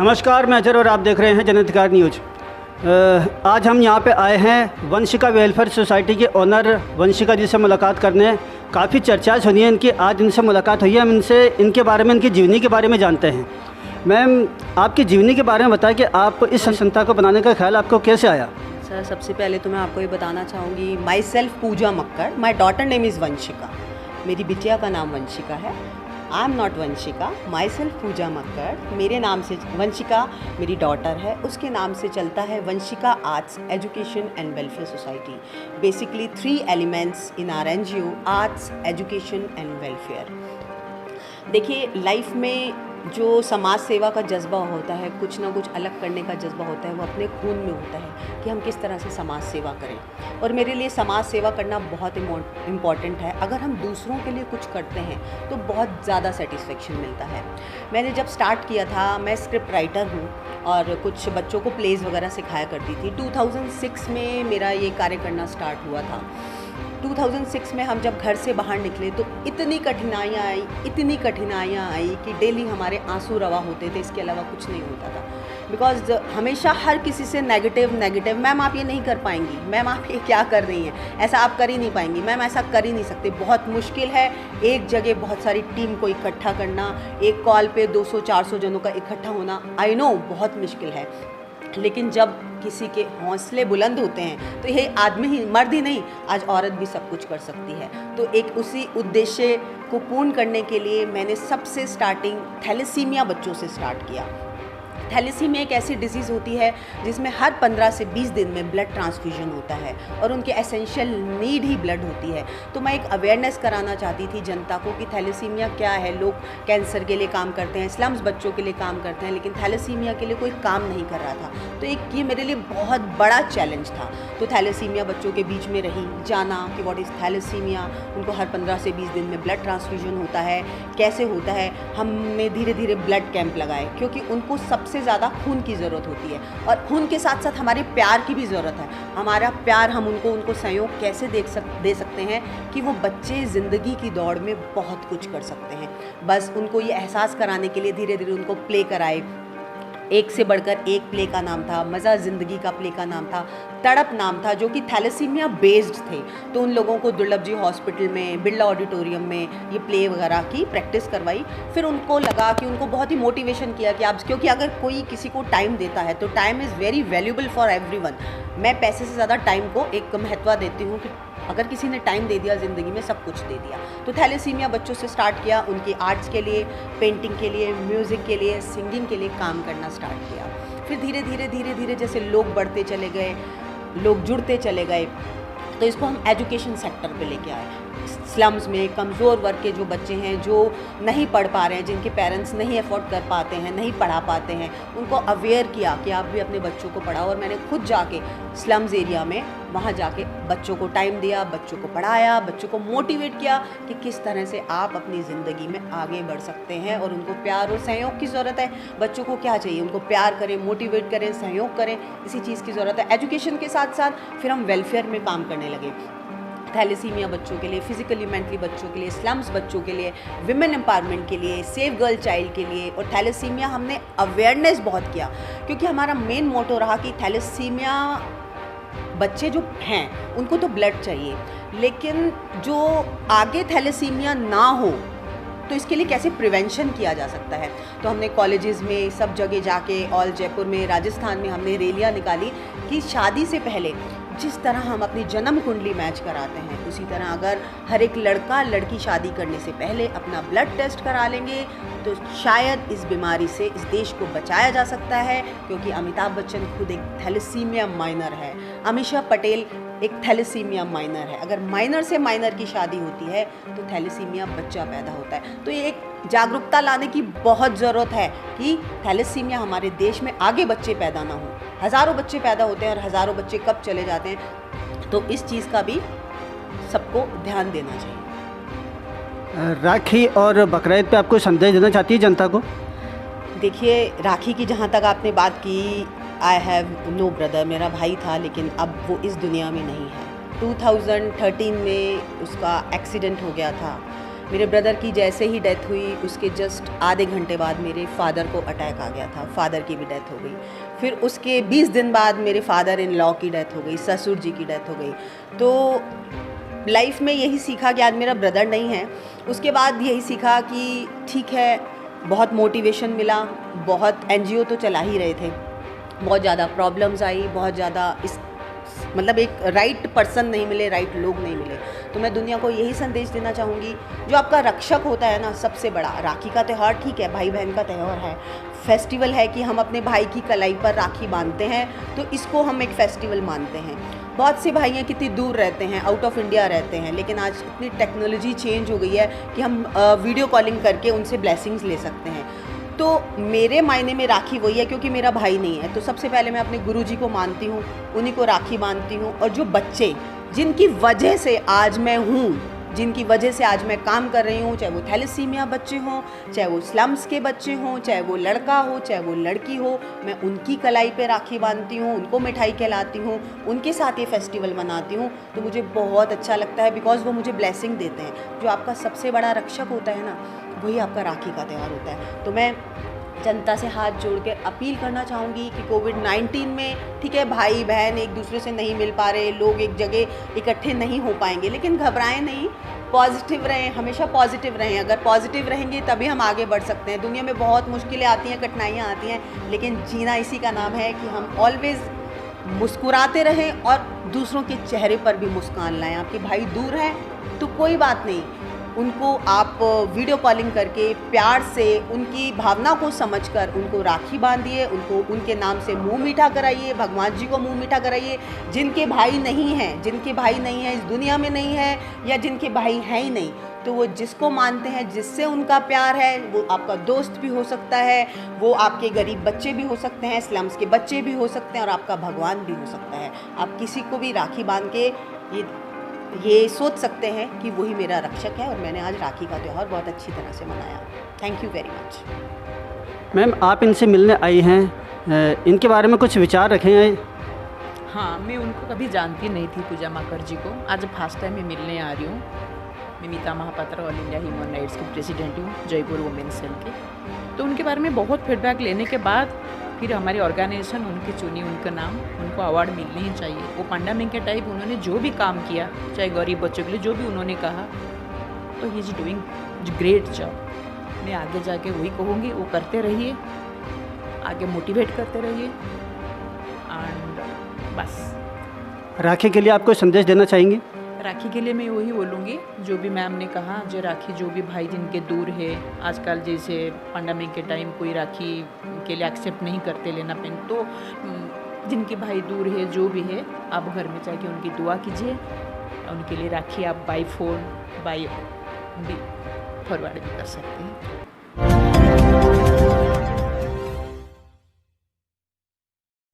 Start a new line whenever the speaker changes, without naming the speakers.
नमस्कार, मैं अजहर और आप देख रहे हैं जन अधिकार न्यूज़। आज हम यहाँ पे आए हैं वंशिका वेलफेयर सोसाइटी के ओनर वंशिका जी से मुलाकात करने। काफ़ी चर्चाएं सुनी हैं इनकी, आज इनसे मुलाकात हुई है। हम इनसे इनके बारे में, इनकी जीवनी के बारे में जानते हैं। मैम, आपकी जीवनी के बारे में बताएं कि आप इस संस्था को बनाने का ख्याल आपको कैसे आया?
सर, सबसे पहले तो मैं आपको ये बताना चाहूँगी, myself Pooja Makkar, my daughter name is Vanshika. मेरी बिटिया का नाम वंशिका है। I am not Vanshika, myself Pooja Makkar. मेरे नाम से वंशिका मेरी डॉटर है, उसके नाम से चलता है Vanshika arts education and welfare society. Basically 3 elements in are NGO: arts, education and welfare. देखिए, लाइफ में जो समाज सेवा का जज्बा होता है, कुछ ना कुछ अलग करने का जज्बा होता है, वो अपने खून में होता है कि हम किस तरह से समाज सेवा करें। और मेरे लिए समाज सेवा करना बहुत इम्पॉर्टेंट है। अगर हम दूसरों के लिए कुछ करते हैं तो बहुत ज़्यादा सेटिस्फेक्शन मिलता है। मैंने जब स्टार्ट किया था, मैं स्क्रिप्ट राइटर हूँ और कुछ बच्चों को प्लेज़ वगैरह सिखाया करती थी। 2006 में मेरा ये कार्य करना स्टार्ट हुआ था। 2006 में हम जब घर से बाहर निकले तो इतनी कठिनाइयाँ आई कि डेली हमारे आंसू रवा होते थे, इसके अलावा कुछ नहीं होता था। बिकॉज़ हमेशा हर किसी से नेगेटिव, मैम आप ये नहीं कर पाएंगी, मैम आप ये क्या कर रही हैं, ऐसा आप कर ही नहीं पाएंगी, मैम ऐसा कर ही नहीं सकते, बहुत मुश्किल है एक जगह बहुत सारी टीम को इकट्ठा करना, एक कॉल पे 200-400 जनों का इकट्ठा होना। आई नो बहुत मुश्किल है, लेकिन जब किसी के हौसले बुलंद होते हैं तो ये आदमी ही, मर्द ही नहीं, आज औरत भी सब कुछ कर सकती है। तो एक उसी उद्देश्य को पूर्ण करने के लिए मैंने सबसे स्टार्टिंग थैलेसीमिया बच्चों से स्टार्ट किया। थैलेसीमिया एक ऐसी डिजीज़ होती है जिसमें हर 15 से 20 दिन में ब्लड ट्रांसफ्यूजन होता है और उनकी एसेंशियल नीड ही ब्लड होती है। तो मैं एक अवेयरनेस कराना चाहती थी जनता को कि थैलेसीमिया क्या है। लोग कैंसर के लिए काम करते हैं, स्लम्स बच्चों के लिए काम करते हैं, लेकिन थैलेसीमिया के लिए कोई काम नहीं कर रहा था। तो एक ये मेरे लिए बहुत बड़ा चैलेंज था। तो थैलेसीमिया बच्चों के बीच में रही, जाना कि व्हाट इज़ थैलेसीमिया, उनको हर 15 से 20 दिन में ब्लड ट्रांसफ्यूजन होता है, कैसे होता है। हमने धीरे धीरे ब्लड कैंप लगाए क्योंकि उनको सबसे ज़्यादा खून की ज़रूरत होती है और खून के साथ साथ हमारे प्यार की भी ज़रूरत है। हमारा प्यार हम उनको सहयोग कैसे दे सकते हैं कि वो बच्चे ज़िंदगी की दौड़ में बहुत कुछ कर सकते हैं। बस उनको ये एहसास कराने के लिए धीरे धीरे उनको प्ले कराए। एक से बढ़कर एक प्ले का नाम था, मज़ा ज़िंदगी का प्ले का नाम था, तड़प नाम था, जो कि थैलेसीमिया बेस्ड थे। तो उन लोगों को दुर्लभ जी हॉस्पिटल में, बिरला ऑडिटोरियम में ये प्ले वगैरह की प्रैक्टिस करवाई। फिर उनको लगा कि उनको बहुत ही मोटिवेशन किया कि आप, क्योंकि अगर कोई किसी को टाइम देता है तो time is very valuable for everyone. मैं पैसे से ज़्यादा टाइम को एक महत्व देती हूँ कि अगर किसी ने टाइम दे दिया ज़िंदगी में सब कुछ दे दिया। तो थैलेसीमिया बच्चों से स्टार्ट किया, उनकी आर्ट्स के लिए, पेंटिंग के लिए, म्यूज़िक के लिए, सिंगिंग के लिए काम करना स्टार्ट किया। फिर धीरे धीरे जैसे लोग बढ़ते चले गए, लोग जुड़ते चले गए, तो इसको हम एजुकेशन सेक्टर पे लेके आए। स्लम्स में कमज़ोर वर्ग के जो बच्चे हैं, जो नहीं पढ़ पा रहे हैं, जिनके पेरेंट्स नहीं अफोर्ड कर पाते हैं, नहीं पढ़ा पाते हैं, उनको अवेयर किया कि आप भी अपने बच्चों को पढ़ाओ। और मैंने खुद जाके स्लम्स एरिया में वहाँ जाके बच्चों को टाइम दिया, बच्चों को पढ़ाया, बच्चों को मोटिवेट किया कि किस तरह से आप अपनी ज़िंदगी में आगे बढ़ सकते हैं। और उनको प्यार और सहयोग की ज़रूरत है। बच्चों को क्या चाहिए, उनको प्यार करें, मोटिवेट करें, सहयोग करें, इसी चीज़ की ज़रूरत है। एजुकेशन के साथ साथ फिर हम वेलफेयर में काम करने लगे। थैलेसीमिया बच्चों के लिए, फिजिकली मेंटली बच्चों के लिए, स्लम्स बच्चों के लिए, विमेन एम्पावरमेंट के लिए, सेव गर्ल चाइल्ड के लिए। और थैलेसीमिया हमने अवेयरनेस बहुत किया क्योंकि हमारा मेन मोटो रहा कि थैलेसीमिया बच्चे जो हैं उनको तो ब्लड चाहिए, लेकिन जो आगे थैलेसीमिया ना हो तो इसके लिए कैसे प्रिवेंशन किया जा सकता है। तो हमने कॉलेजेस में, सब जगह जाके, ऑल जयपुर में, राजस्थान में हमने रैलियाँ निकाली कि शादी से पहले जिस तरह हम अपनी जन्म कुंडली मैच कराते हैं, उसी तरह अगर हर एक लड़का लड़की शादी करने से पहले अपना ब्लड टेस्ट करा लेंगे तो शायद इस बीमारी से इस देश को बचाया जा सकता है। क्योंकि अमिताभ बच्चन खुद एक थैलेसीमिया माइनर है, अमीषा पटेल एक थैलेसीमिया माइनर है। अगर माइनर से माइनर की शादी होती है तो थैलेसीमिया बच्चा पैदा होता है। तो ये एक जागरूकता लाने की बहुत ज़रूरत है कि थैलेसीमिया हमारे देश में आगे बच्चे पैदा ना हो। हज़ारों बच्चे पैदा होते हैं और हज़ारों बच्चे कब चले जाते हैं, तो इस चीज़ का भी सबको ध्यान देना चाहिए।
राखी और बकरीद पे आपको संदेश देना चाहती है जनता को?
देखिए, राखी की जहाँ तक आपने बात की, आई हैव नो ब्रदर, मेरा भाई था लेकिन अब वो इस दुनिया में नहीं है। 2013 में उसका एक्सीडेंट हो गया था। मेरे ब्रदर की जैसे ही डेथ हुई उसके जस्ट आधे घंटे बाद मेरे फादर को अटैक आ गया था, फादर की भी डेथ हो गई। फिर उसके 20 दिन बाद मेरे फादर इन लॉ की डेथ हो गई, ससुर जी की डेथ हो गई। तो लाइफ में यही सीखा कि आज मेरा ब्रदर नहीं है। उसके बाद यही सीखा कि ठीक है, बहुत मोटिवेशन मिला, बहुत एनजीओ तो चला ही रहे थे, बहुत ज़्यादा प्रॉब्लम्स आई, बहुत ज़्यादा इस मतलब एक राइट पर्सन नहीं मिले, राइट लोग नहीं मिले। तो मैं दुनिया को यही संदेश देना चाहूँगी, जो आपका रक्षक होता है ना, सबसे बड़ा राखी का त्यौहार ठीक है, भाई बहन का त्यौहार है, फेस्टिवल है कि हम अपने भाई की कलाई पर राखी बांधते हैं, तो इसको हम एक फेस्टिवल मानते हैं। बहुत से भाई हैं कितनी दूर रहते हैं, आउट ऑफ इंडिया रहते हैं, लेकिन आज इतनी टेक्नोलॉजी चेंज हो गई है कि हम वीडियो कॉलिंग करके उनसे ब्लेसिंग्स ले सकते हैं। तो मेरे मायने में राखी वही है, क्योंकि मेरा भाई नहीं है तो सबसे पहले मैं अपने गुरुजी को मानती हूँ, उन्हीं को राखी बांधती हूँ। और जो बच्चे जिनकी वजह से आज मैं हूँ, जिनकी वजह से आज मैं काम कर रही हूँ, चाहे वो थैलेसीमिया बच्चे हों, चाहे वो स्लम्स के बच्चे हों, चाहे वो लड़का हो, चाहे वो लड़की हो, मैं उनकी कलाई पे राखी बांधती हूँ, उनको मिठाई खिलाती हूँ, उनके साथ ये फेस्टिवल मनाती हूँ। तो मुझे बहुत अच्छा लगता है, बिकॉज़ वो मुझे ब्लेसिंग देते हैं। जो आपका सबसे बड़ा रक्षक होता है ना, वही आपका राखी का त्यौहार होता है। तो मैं जनता से हाथ जोड़ कर अपील करना चाहूँगी कि कोविड-19 में ठीक है, भाई बहन एक दूसरे से नहीं मिल पा रहे, लोग एक जगह इकट्ठे नहीं हो पाएंगे, लेकिन घबराएं नहीं, पॉजिटिव रहें, हमेशा पॉजिटिव रहें। अगर पॉजिटिव रहेंगे तभी हम आगे बढ़ सकते हैं। दुनिया में बहुत मुश्किलें आती हैं, कठिनाइयाँ आती हैं, लेकिन जीना इसी का नाम है कि हम ऑलवेज़ मुस्कुराते रहें और दूसरों के चेहरे पर भी मुस्कान लाएं। आपके भाई दूर हैं तो कोई बात नहीं, उनको आप वीडियो कॉलिंग करके प्यार से उनकी भावना को समझकर उनको राखी बांधिए, उनको उनके नाम से मुंह मीठा कराइए, भगवान जी को मुंह मीठा कराइए। जिनके भाई नहीं हैं, जिनके भाई नहीं हैं, इस दुनिया में नहीं है, या जिनके भाई हैं ही नहीं, तो वो जिसको मानते हैं, जिससे उनका प्यार है, वो आपका दोस्त भी हो सकता है, वो आपके गरीब बच्चे भी हो सकते हैं, स्लम्स के बच्चे भी हो सकते हैं, और आपका भगवान भी हो सकता है। आप किसी को भी राखी बांध के ये सोच सकते हैं कि वही मेरा रक्षक है। और मैंने आज राखी का त्यौहार बहुत अच्छी तरह से मनाया। Thank you very much.
Ma'am, आप इनसे मिलने आई हैं, इनके बारे में कुछ विचार रखे हैं?
हाँ, मैं उनको कभी जानती नहीं थी, पूजा माकर जी को। आज फर्स्ट टाइम मैं मिलने आ रही हूँ। मैं Meeta Mahapatra all India human rights की प्रेसिडेंट हूँ, जयपुर वुमेन सेल की। तो उनके बारे में बहुत फीडबैक लेने के बाद फिर हमारी ऑर्गेनाइजेशन उनकी चुनी, उनका नाम, उनको अवार्ड मिलने ही चाहिए। वो पैंडेमिक के टाइप उन्होंने जो भी काम किया, चाहे गरीब बच्चों के लिए जो भी उन्होंने कहा, तो he is doing great job. मैं आगे जाके वही कहूँगी, वो करते रहिए, आगे मोटिवेट करते रहिए, एंड बस।
राखी के लिए आप कोई संदेश देना चाहेंगे?
राखी के लिए मैं वही बोलूँगी, जो भी मैम ने कहा, जो राखी जो भी भाई जिनके दूर है, आजकल जैसे पैंडेमिक के टाइम कोई राखी के लिए एक्सेप्ट नहीं करते लेना पेन, तो जिनके भाई दूर है, जो भी है, आप घर में जाके उनकी दुआ कीजिए। उनके लिए राखी आप बाई फ़ोन, बाई भी फॉरवर्ड भी कर सकते हैं।